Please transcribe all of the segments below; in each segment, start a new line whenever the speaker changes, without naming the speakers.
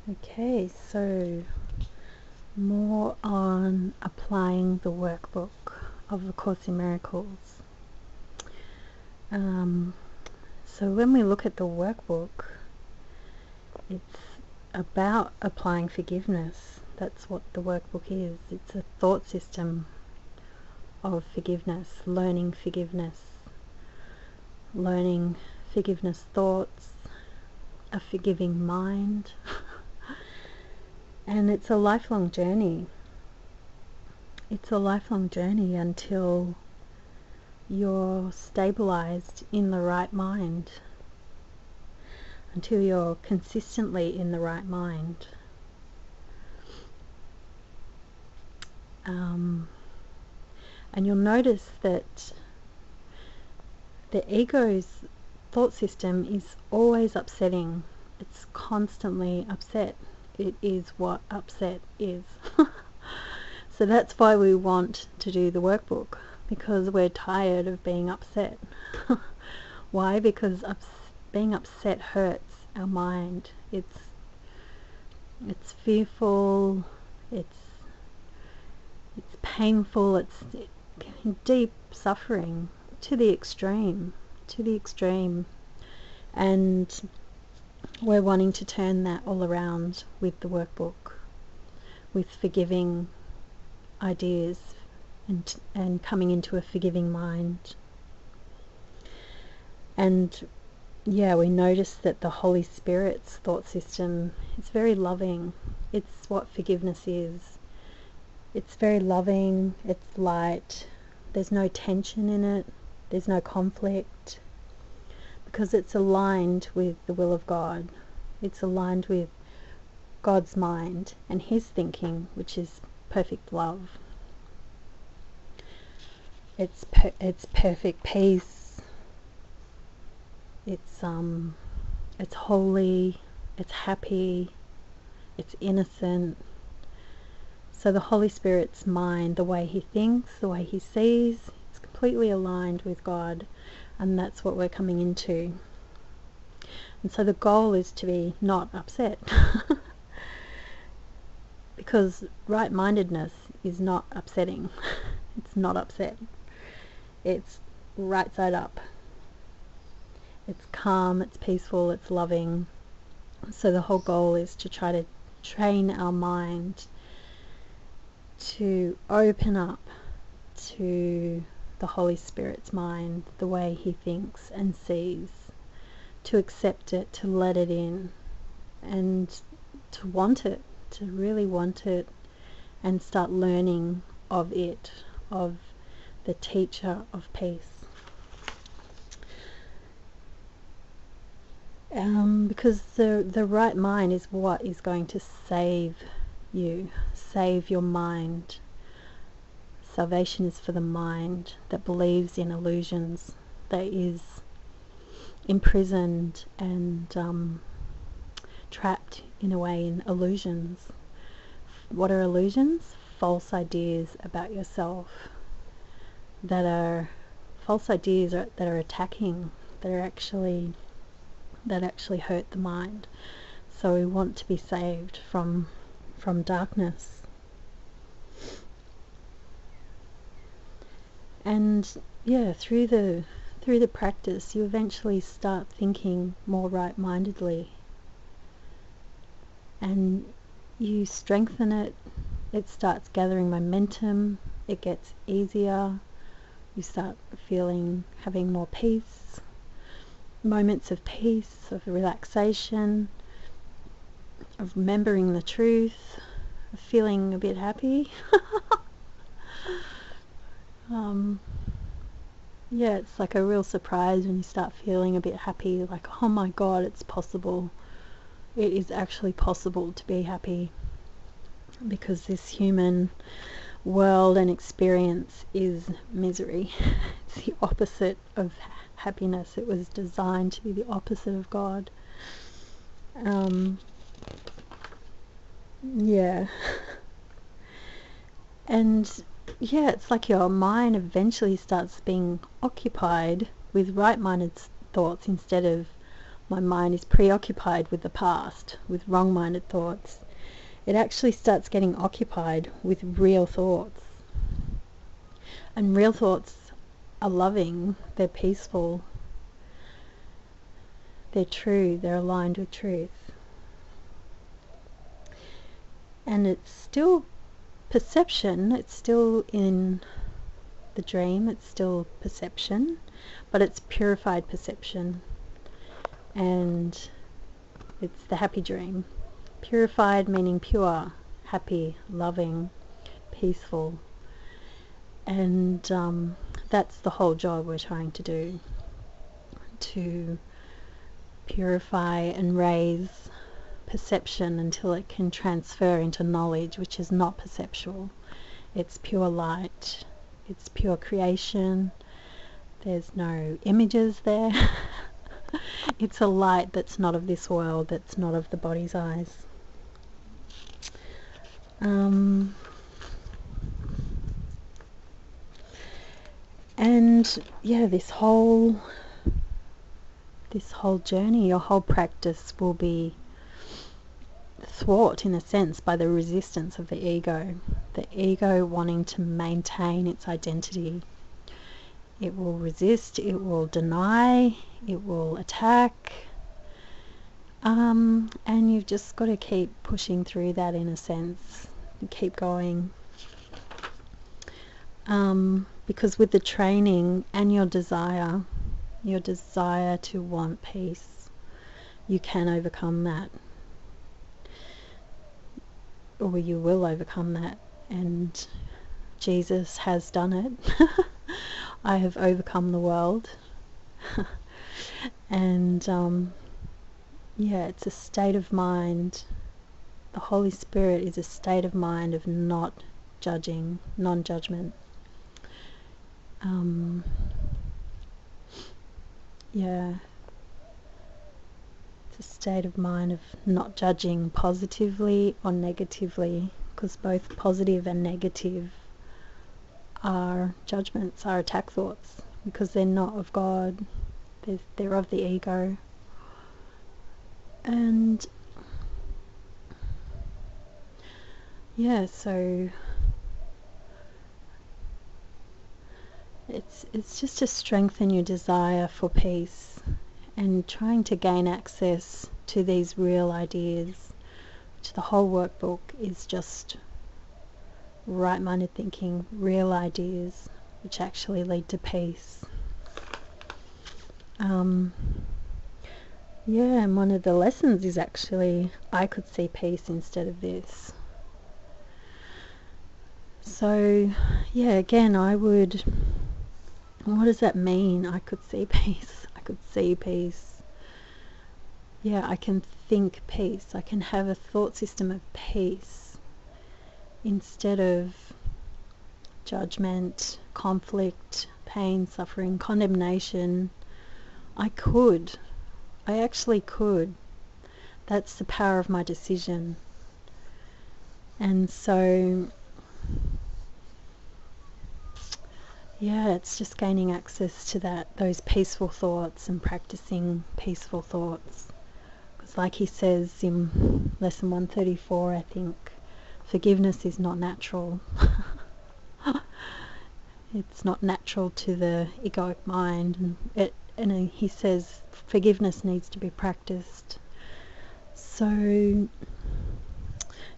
Okay, so more on applying the workbook of A Course in Miracles. So when we look at the workbook, it's about applying forgiveness. That's what the workbook is. It's a thought system of forgiveness, learning forgiveness thoughts, a forgiving mind. And it's a lifelong journey. It's a lifelong journey until you're stabilized in the right mind, until you're consistently in the right mind. And you'll notice that the ego's thought system is always upsetting. It's constantly upset. It is what upset is. So that's why we want to do the workbook, because we're tired of being upset. Why? Because being upset hurts our mind. It's fearful, it's painful, it's deep suffering to the extreme. And we're wanting to turn that all around with the workbook, with forgiving ideas and coming into a forgiving mind. And yeah, we notice that the Holy Spirit's thought system is very loving. It's what forgiveness is. It's very loving, it's light, there's no tension in it, there's no conflict, because it's aligned with the will of God. It's aligned with God's mind and His thinking, which is perfect love. It's perfect peace. It's holy, it's happy, it's innocent. So the Holy Spirit's mind, the way He thinks, the way He sees, is completely aligned with God, and that's what we're coming into. And so the goal is to be not upset. Because right-mindedness is not upsetting. It's not upset. It's right side up. It's calm, it's peaceful, it's loving. So the whole goal is to try to train our mind to open up to the Holy Spirit's mind, the way He thinks and sees, to accept it, to let it in, and to want it, to really want it, and start learning of it, of the teacher of peace. Because the right mind is what is going to save you, save your mind. Salvation is for the mind that believes in illusions, that is imprisoned and trapped in a way in illusions. What are illusions? False ideas about yourself, that are false ideas that are attacking, that actually hurt the mind. So we want to be saved from darkness. And yeah, through the practice, you eventually start thinking more right-mindedly, and you strengthen it. It starts gathering momentum. It gets easier. You start having more peace, moments of peace, of relaxation, of remembering the truth, of feeling a bit happy. Yeah, it's like a real surprise when you start feeling a bit happy, like, oh my God, it's possible. It is actually possible to be happy, because this human world and experience is misery. It's the opposite of happiness. It was designed to be the opposite of God. Yeah. And yeah, it's like your mind eventually starts being occupied with right-minded thoughts instead of my mind is preoccupied with the past, with wrong-minded thoughts, it actually starts getting occupied with real thoughts. And real thoughts are loving, they're peaceful, they're true, they're aligned with truth. And it's still perception, it's still in the dream, it's still perception, but it's purified perception. And it's the happy dream. Purified meaning pure, happy, loving, peaceful. And that's the whole job we're trying to do, to purify and raise perception until it can transfer into knowledge, which is not perceptual. It's pure light, it's pure creation, there's no images there. It's a light that's not of this world, that's not of the body's eyes. And yeah, this whole journey, your whole practice will be thwart, in a sense, by the resistance of the ego. The ego wanting to maintain its identity. It will resist, it will deny, it will attack. And you've just got to keep pushing through that, in a sense, and keep going. Because with the training and your desire to want peace, you can overcome that. Or you will overcome that. And Jesus has done it. I have overcome the world. And yeah, it's a state of mind. The Holy Spirit is a state of mind of not judging, non-judgment. Yeah, it's a state of mind of not judging positively or negatively, because both positive and negative are judgments, are attack thoughts, because they're not of God, they're of the ego. And yeah, so it's just to strengthen your desire for peace and trying to gain access to these real ideas, which the whole workbook is just right-minded thinking, real ideas which actually lead to peace. Yeah, and one of the lessons is actually, I could see peace instead of this. So yeah, again, what does that mean? I could see peace. I could see peace. Yeah, I can think peace. I can have a thought system of peace instead of judgment, conflict, pain, suffering, condemnation. I actually could. That's the power of my decision. And so yeah, it's just gaining access to those peaceful thoughts and practicing peaceful thoughts. Because like he says in lesson 134, I think, forgiveness is not natural. It's not natural to the egoic mind, and he says forgiveness needs to be practiced. So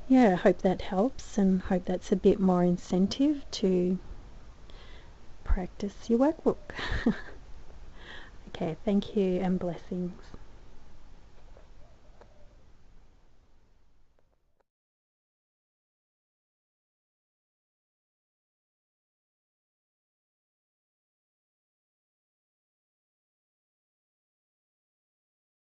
yeah, I hope that helps, and hope that's a bit more incentive to practice your workbook. Okay, thank you and blessings.